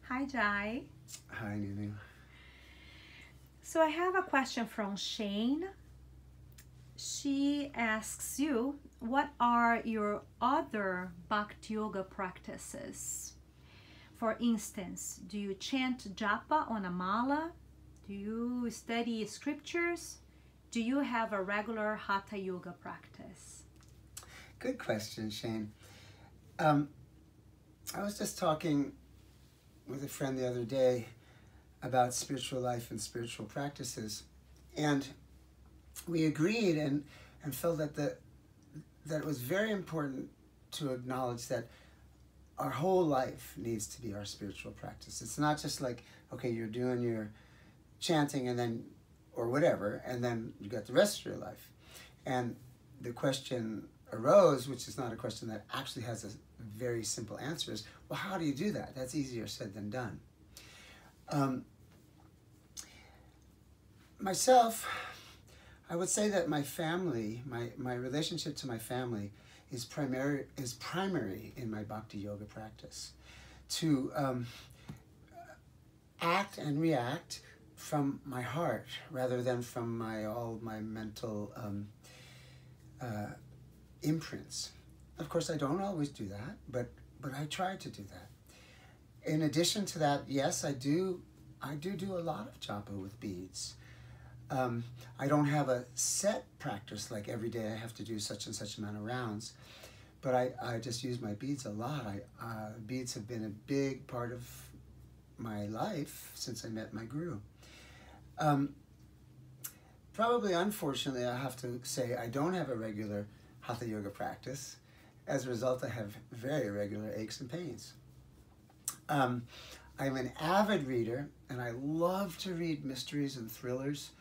Hi, Jai. Hi, Nunu. So I have a question from Shane. She asks you, what are your other Bhakti Yoga practices? For instance, do you chant japa on a mala? Do you study scriptures? Do you have a regular Hatha Yoga practice? Good question, Shane. I was just talking with a friend the other day about spiritual life and spiritual practices, and we agreed and felt that that it was very important to acknowledge that our whole life needs to be our spiritual practice. It's not just like, okay, you're doing your chanting and then, or whatever, and then you got the rest of your life. And the question arose, which is not a question that actually has a very simple answer, is, well, how do you do that? That's easier said than done. Myself, I would say that my family, my relationship to my family is primary in my Bhakti Yoga practice. To act and react from my heart rather than from all my mental imprints. Of course, I don't always do that, but I try to do that. In addition to that, yes, I do a lot of japa with beads. I don't have a set practice like every day I have to do such and such amount of rounds, but I just use my beads a lot. Beads have been a big part of my life since I met my guru. Probably, unfortunately, I have to say I don't have a regular Hatha Yoga practice. As a result, I have very regular aches and pains. I'm an avid reader, and I love to read mysteries and thrillers.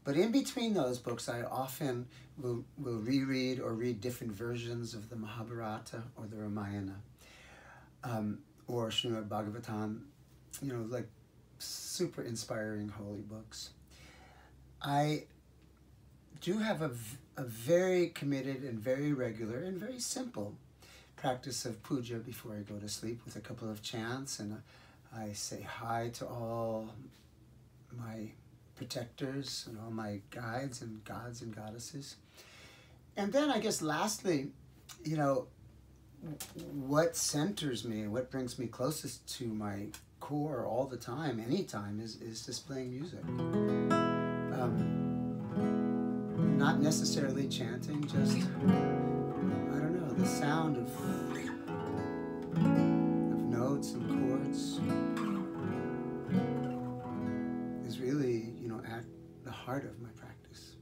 But in between those books, I often will reread or read different versions of the Mahabharata or the Ramayana or Srimad Bhagavatam, you know, like super inspiring holy books. I do have a very committed and very regular and very simple practice of puja before I go to sleep with a couple of chants, and I say hi to all my protectors and all my guides and gods and goddesses. And then I guess lastly, you know, what centers me and what brings me closest to my core all the time, anytime, is just playing music. Not necessarily chanting, just, I don't know, the sound of notes and chords is really, you know, at the heart of my practice.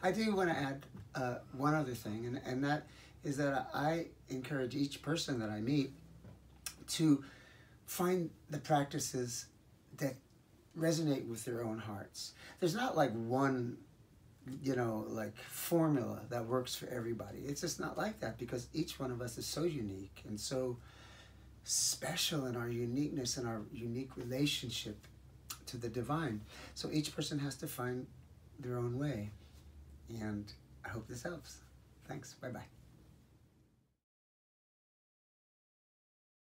I do want to add one other thing, and that is that I encourage each person that I meet to find the practices that resonate with their own hearts. There's not like one, you know, like formula that works for everybody. It's just not like that, because each one of us is so unique and so special in our uniqueness and our unique relationship to the divine. So each person has to find their own way. And I hope this helps. Thanks. Bye-bye.